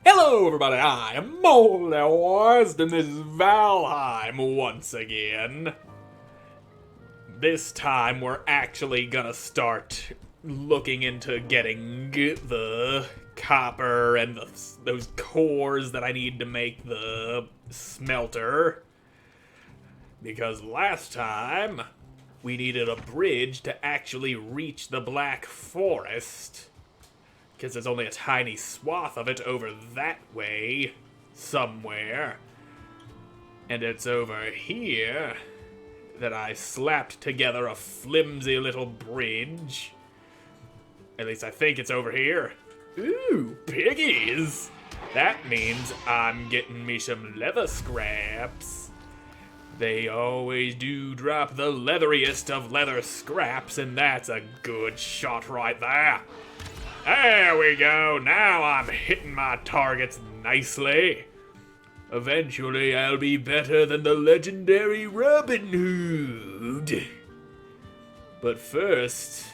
Hello everybody, I am Moldy, and this is Valheim once again. This time we're actually gonna start looking into getting the copper and those cores that I need to make the smelter. Because last time we needed a bridge to actually reach the Black Forest. Because there's only a tiny swath of it over that way, somewhere. And it's over here that I slapped together a flimsy little bridge. At least I think it's over here. Ooh, piggies! That means I'm getting me some leather scraps. They always do drop the leatheriest of leather scraps, and that's a good shot right there. There we go, now I'm hitting my targets nicely. Eventually I'll be better than the legendary Robin Hood. But first,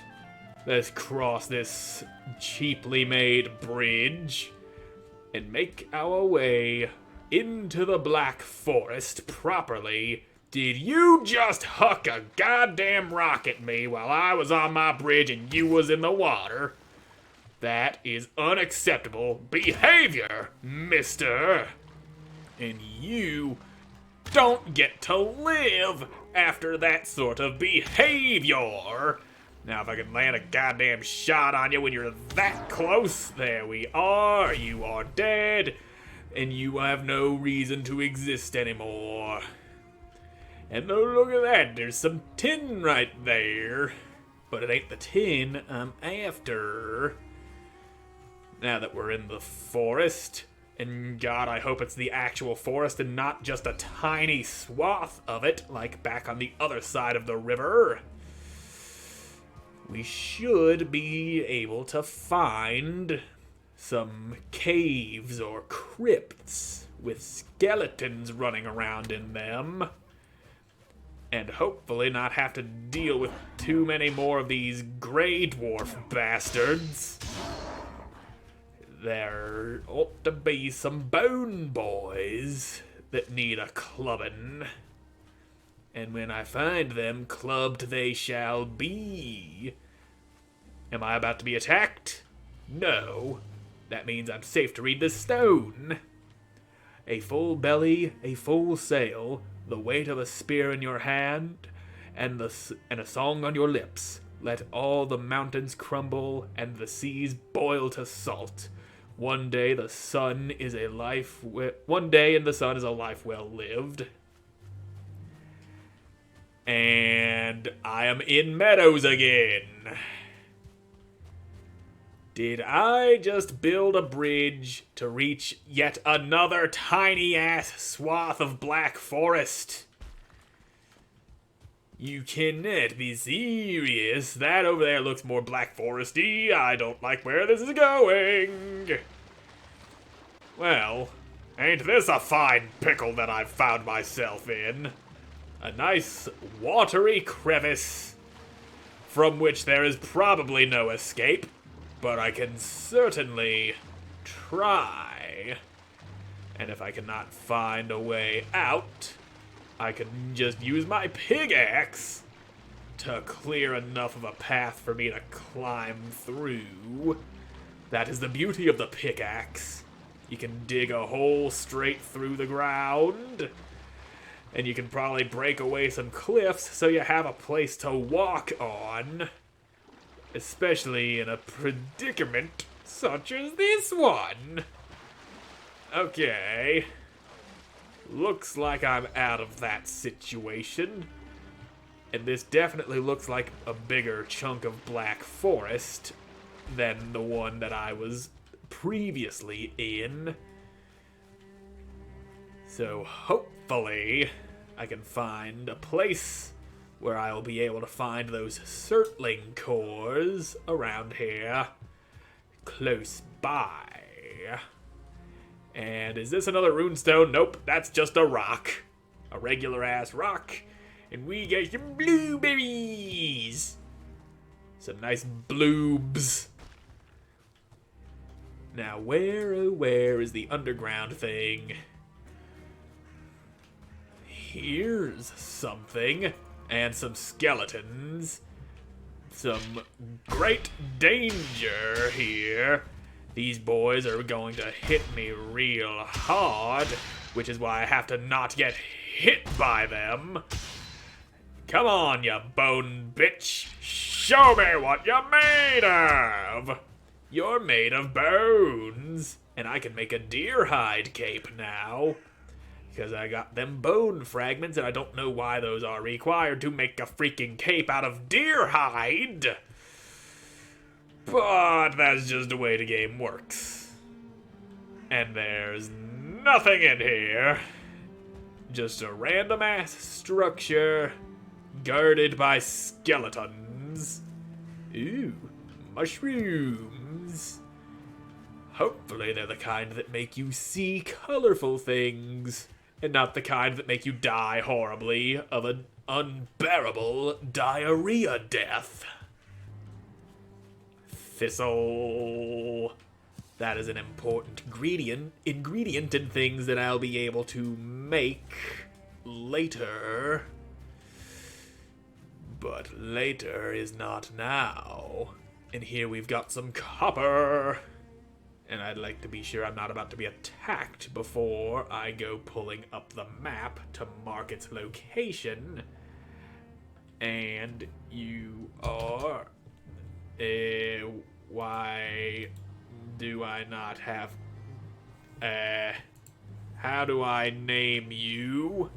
let's cross this cheaply made bridge and make our way into the Black Forest properly. Did you just huck a goddamn rock at me while I was on my bridge and you was in the water? That is unacceptable behavior, mister. And you don't get to live after that sort of behavior. Now if I can land a goddamn shot on you when you're that close, there we are. You are dead, and you have no reason to exist anymore. And oh, look at that, there's some tin right there. But it ain't the tin I'm after. Now that we're in the forest, and God, I hope it's the actual forest and not just a tiny swath of it, like back on the other side of the river, we should be able to find some caves or crypts with skeletons running around in them, and hopefully not have to deal with too many more of these gray dwarf bastards. There ought to be some bone boys that need a clubbing. And when I find them, clubbed they shall be. Am I about to be attacked? No. That means I'm safe to read this stone. A full belly, a full sail, the weight of a spear in your hand, and a song on your lips. Let all the mountains crumble and the seas boil to salt. One day in the sun is a life well lived. And I am in meadows again. Did I just build a bridge to reach yet another tiny ass swath of Black Forest? You cannot be serious. That over there looks more Black Foresty. I don't like where this is going. Well, ain't this a fine pickle that I've found myself in? A nice watery crevice from which there is probably no escape, but I can certainly try. And if I cannot find a way out, I can just use my pickaxe to clear enough of a path for me to climb through. That is the beauty of the pickaxe. You can dig a hole straight through the ground, and you can probably break away some cliffs so you have a place to walk on, especially in a predicament such as this one. Okay. Looks like I'm out of that situation. And this definitely looks like a bigger chunk of Black Forest than the one that I was previously in. So hopefully I can find a place where I'll be able to find those Surtling cores around here close by. And is this another runestone? Nope, that's just a rock. A regular ass rock. And we get some blueberries. Some nice bloobs. Now, where, oh, where is the underground thing? Here's something. And some skeletons. Some great danger here. These boys are going to hit me real hard, which is why I have to not get hit by them. Come on, you bone bitch. Show me what you're made of. You're made of bones. And I can make a deer hide cape now. Because I got them bone fragments, and I don't know why those are required to make a freaking cape out of deer hide. But that's just the way the game works. And there's nothing in here. Just a random ass structure guarded by skeletons. Ooh, mushrooms. Hopefully they're the kind that make you see colorful things, and not the kind that make you die horribly of an unbearable diarrhea death. Thistle. That is an important ingredient in things that I'll be able to make later. But later is not now. And here we've got some copper. And I'd like to be sure I'm not about to be attacked before I go pulling up the map to mark its location. And you are... why do I not have... how do I name you?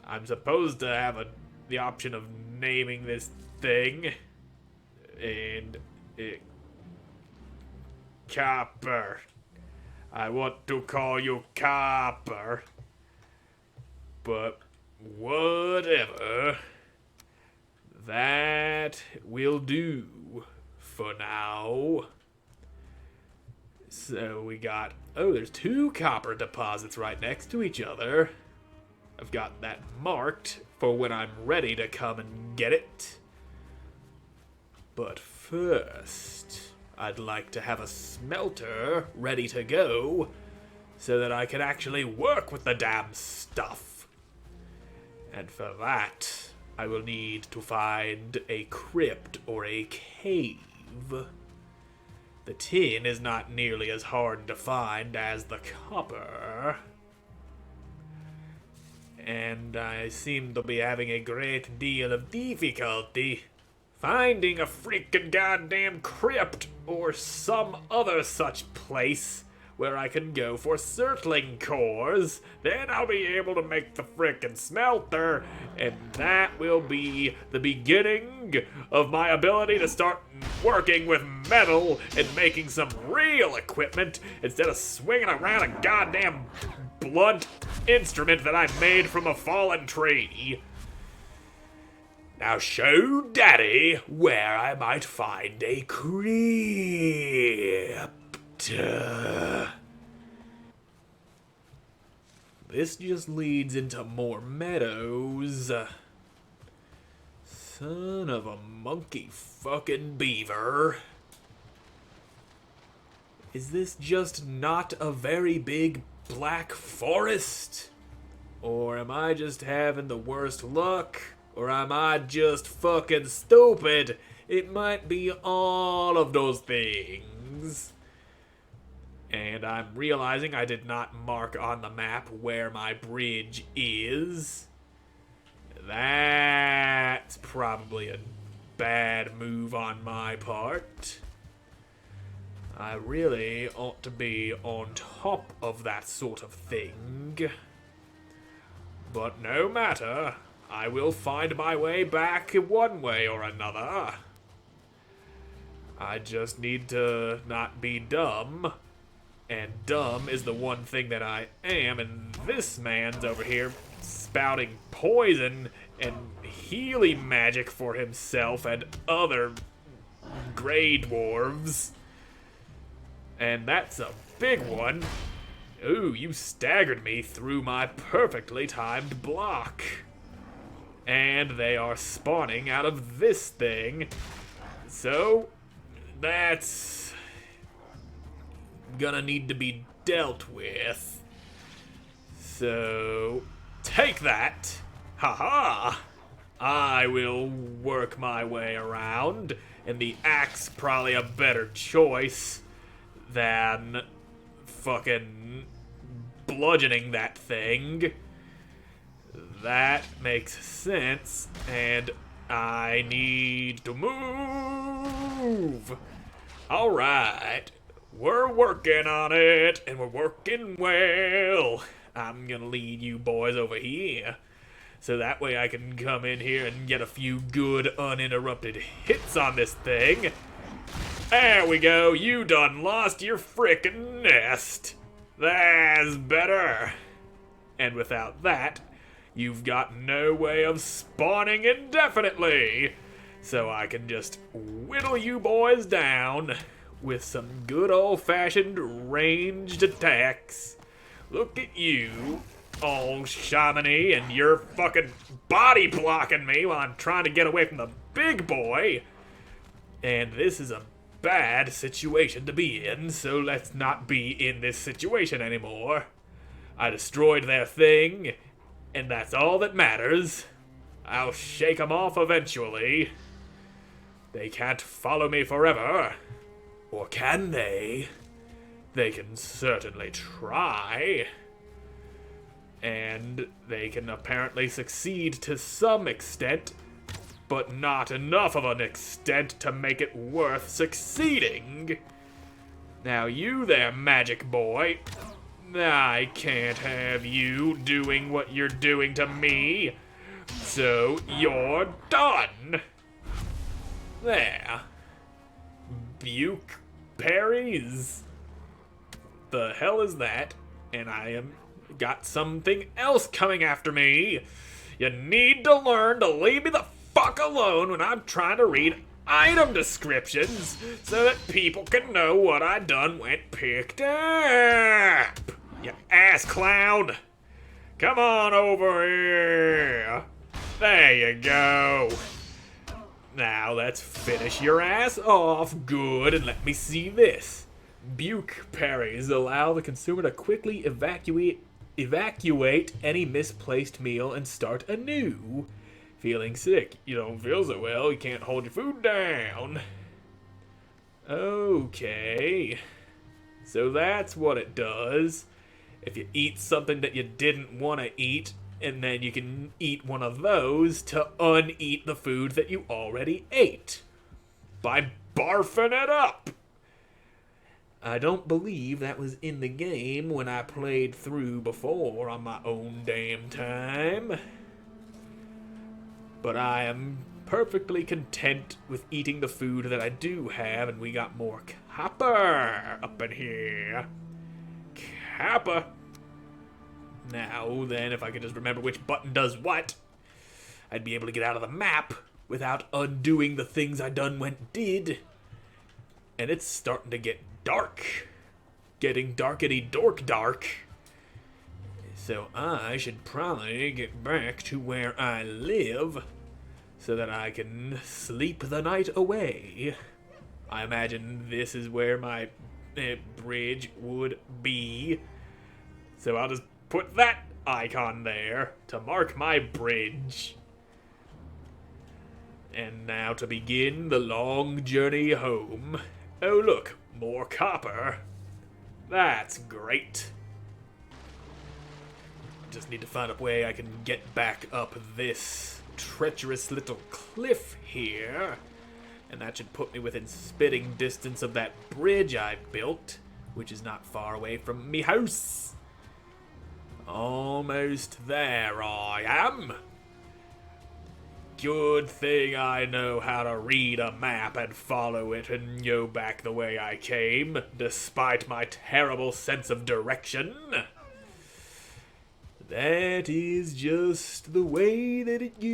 I'm supposed to have the option of naming this thing. And... Copper. I want to call you Copper. But whatever. That will do for now. So we got... Oh, there's 2 copper deposits right next to each other. I've got that marked for when I'm ready to come and get it. But first... I'd like to have a smelter ready to go so that I can actually work with the damn stuff. And for that, I will need to find a crypt or a cave. The tin is not nearly as hard to find as the copper. And I seem to be having a great deal of difficulty finding a freaking goddamn crypt or some other such place where I can go for circling cores. Then I'll be able to make the frickin' smelter, and that will be the beginning of my ability to start working with metal and making some real equipment instead of swinging around a goddamn blunt instrument that I made from a fallen tree. Now show Daddy where I might find a crypt. This just leads into more meadows. Son of a monkey fucking beaver. Is this just not a very big black forest? Or am I just having the worst luck? Or am I just fucking stupid? It might be all of those things. And I'm realizing I did not mark on the map where my bridge is. That's probably a bad move on my part. I really ought to be on top of that sort of thing. But no matter. I will find my way back one way or another. I just need to not be dumb. And dumb is the one thing that I am, and this man's over here spouting poison and healing magic for himself and other gray dwarves. And that's a big one. Ooh, you staggered me through my perfectly timed block. And they are spawning out of this thing. So, that's gonna need to be dealt with. So, take that. Haha. I will work my way around, and the axe probably a better choice than fucking bludgeoning that thing. That makes sense, and I need to move. Alright, we're working on it, and we're working well. I'm gonna lead you boys over here, so that way I can come in here and get a few good uninterrupted hits on this thing. There we go, you done lost your frickin' nest. That's better. And without that, you've got no way of spawning indefinitely. So I can just whittle you boys down with some good old-fashioned ranged attacks. Look at you, all shamany, and you're fucking body blocking me while I'm trying to get away from the big boy. And this is a bad situation to be in, so let's not be in this situation anymore. I destroyed their thing, and that's all that matters. I'll shake them off eventually. They can't follow me forever. Or can they? They can certainly try. And they can apparently succeed to some extent, but not enough of an extent to make it worth succeeding. Now you there, magic boy. I can't have you doing what you're doing to me, so you're done. There. Buke parries. The hell is that? And I am got something else coming after me. You need to learn to leave me the fuck alone when I'm trying to read item descriptions so that people can know what I done went picked up. You ass clown. Come on over here. There you go. Now let's finish your ass off good, and let me see this. Buke parries allow the consumer to quickly evacuate any misplaced meal and start anew. Feeling sick, you don't feel so well, you can't hold your food down. Okay, so that's what it does. If you eat something that you didn't want to eat, and then you can eat one of those to uneat the food that you already ate by barfing it up. I don't believe that was in the game when I played through before on my own damn time. But I am perfectly content with eating the food that I do have, and we got more copper up in here. Copper. Now then, if I could just remember which button does what, I'd be able to get out of the map without undoing the things I done did. And it's starting to get dark. Getting darkety dork dark. So I should probably get back to where I live so that I can sleep the night away. I imagine this is where my bridge would be. So I'll just put that icon there to mark my bridge. And now to begin the long journey home. Oh look, more copper. That's great. Just need to find a way I can get back up this treacherous little cliff here. And that should put me within spitting distance of that bridge I built, which is not far away from me house. Almost there I am. Good thing I know how to read a map and follow it and go back the way I came, despite my terrible sense of direction. That is just the way that it goes.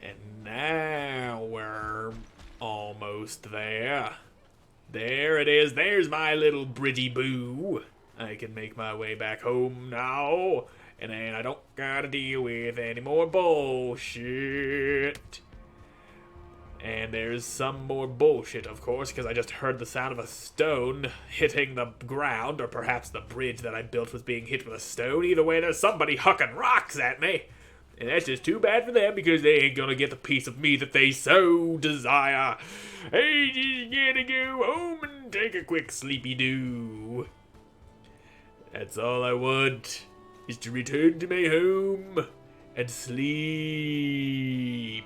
And now we're almost there. There it is. There's my little bridgy boo. I can make my way back home now. And then I don't gotta deal with any more bullshit. And there's some more bullshit, of course, because I just heard the sound of a stone hitting the ground, or perhaps the bridge that I built was being hit with a stone. Either way, there's somebody hucking rocks at me. And that's just too bad for them, because they ain't gonna get the piece of me that they so desire. I just gotta go home and take a quick sleepy-doo. That's all I want, is to return to my home and sleep.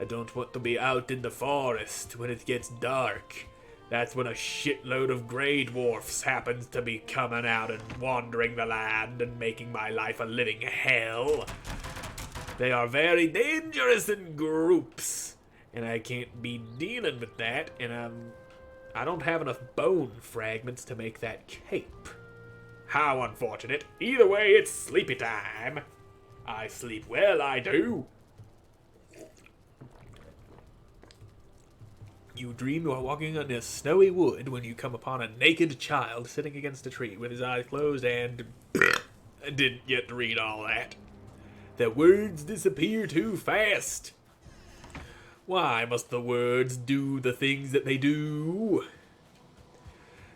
I don't want to be out in the forest when it gets dark. That's when a shitload of grey dwarfs happens to be coming out and wandering the land and making my life a living hell. They are very dangerous in groups, and I can't be dealing with that, and I don't have enough bone fragments to make that cape. How unfortunate. Either way, it's sleepy time. I sleep well, I do. You dream you are walking on a snowy wood when you come upon a naked child sitting against a tree with his eyes closed and... I didn't get to read all that. The words disappear too fast. Why must the words do the things that they do?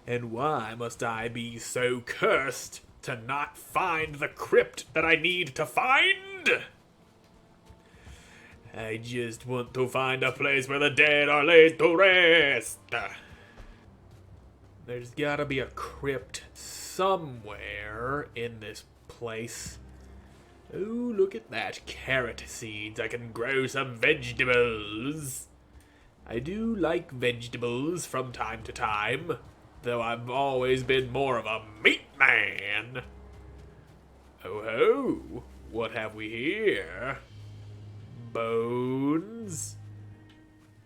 And why must I be so cursed to not find the crypt that I need to find? I just want to find a place where the dead are laid to rest. There's gotta be a crypt somewhere in this place. Oh, look at that. Carrot seeds. I can grow some vegetables. I do like vegetables from time to time, though I've always been more of a meat man. Oh ho, what have we here? Bones?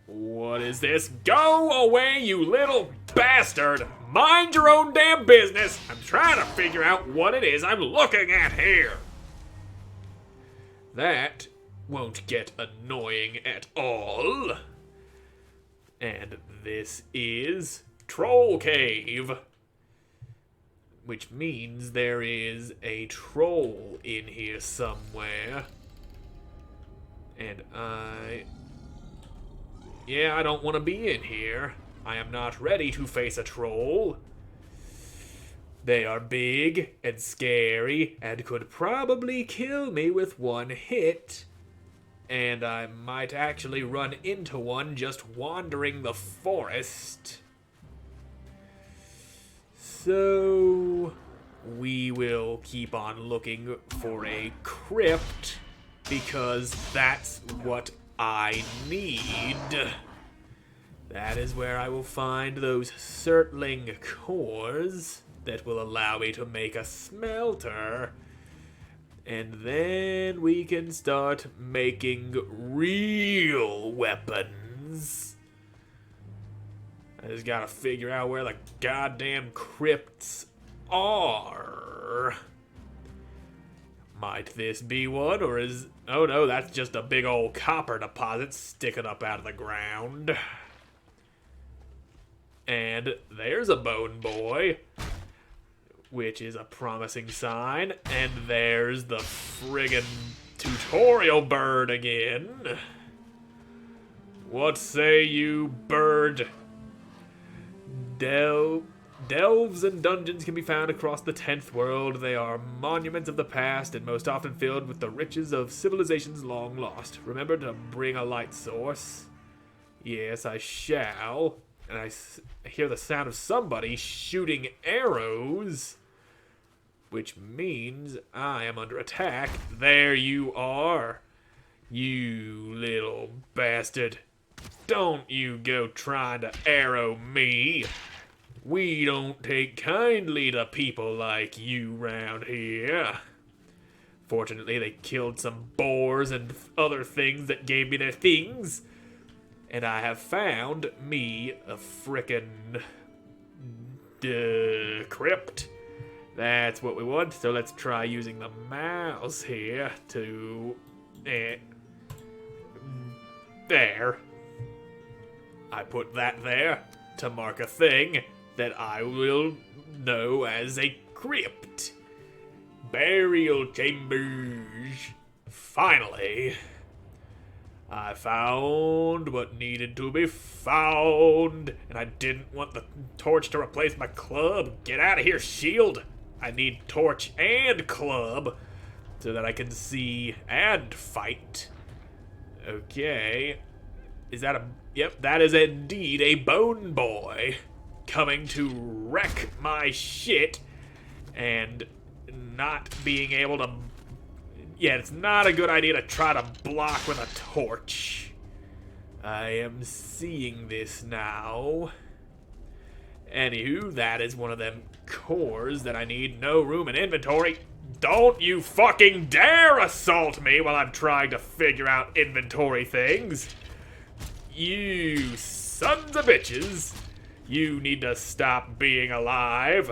What is this? Go away, you little bastard! Mind your own damn business! I'm trying to figure out what it is I'm looking at here! That won't get annoying at all. And this is Troll Cave, which means there is a troll in here somewhere. And I don't want to be in here. I am not ready to face a troll. They are big and scary and could probably kill me with one hit. And I might actually run into one just wandering the forest. So we will keep on looking for a crypt, because that's what I need. That is where I will find those surtling cores that will allow me to make a smelter. And then we can start making real weapons. I just gotta figure out where the goddamn crypts are. Might this be one, or is... Oh no, that's just a big old copper deposit sticking up out of the ground. And there's a bone boy, which is a promising sign. And there's the friggin' tutorial bird again. What say you, bird? Delves and dungeons can be found across the 10th world. They are monuments of the past and most often filled with the riches of civilizations long lost. Remember to bring a light source. Yes, I shall. And I hear the sound of somebody shooting arrows, which means I am under attack. There you are, you little bastard. Don't you go trying to arrow me. We don't take kindly to people like you round here. Fortunately, they killed some boars and other things that gave me their things. And I have found me a frickin' crypt. That's what we want, so let's try using the mouse here to... there. I put that there to mark a thing that I will know as a crypt. Burial chambers. Finally. I found what needed to be found, and I didn't want the torch to replace my club. Get out of here, shield! I need torch and club so that I can see and fight. Okay. Is that a... Yep, that is indeed a bone boy coming to wreck my shit and not being able to... Yeah, it's not a good idea to try to block with a torch. I am seeing this now. Anywho, that is one of them cores that I need. No room in inventory. Don't you fucking dare assault me while I'm trying to figure out inventory things. You sons of bitches. You need to stop being alive.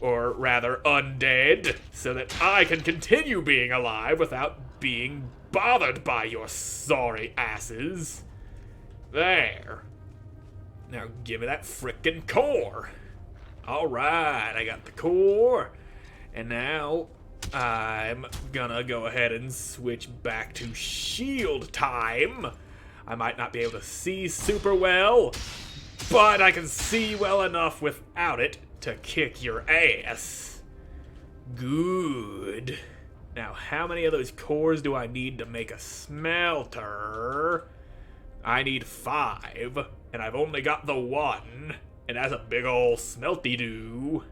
Or rather, undead, so that I can continue being alive without being bothered by your sorry asses. There. Now give me that frickin' core. Alright, I got the core. And now I'm gonna go ahead and switch back to shield time. I might not be able to see super well, but I can see well enough without it to kick your ass. Good. Now, how many of those cores do I need to make a smelter? I need 5, and I've only got the 1, and that's a big ol' smelty-doo.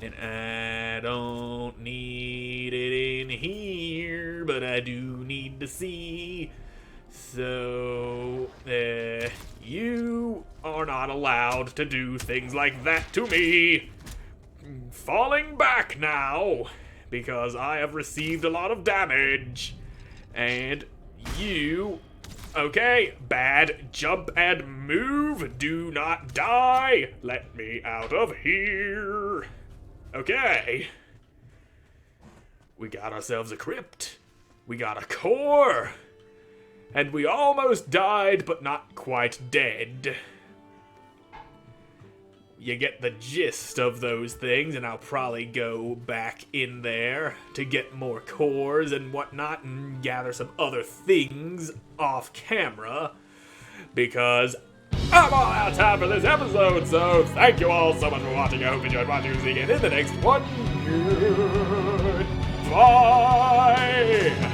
And I don't need it in here, but I do need to see. So, you are not allowed to do things like that to me. Falling back now, because I have received a lot of damage. And you, okay, bad jump and move, do not die. Let me out of here. Okay. We got ourselves a crypt. We got a core. And we almost died, but not quite dead. You get the gist of those things, and I'll probably go back in there to get more cores and whatnot and gather some other things off camera. Because I'm all out of time for this episode, so thank you all so much for watching. I hope you enjoyed watching. See you again in the next one. Bye!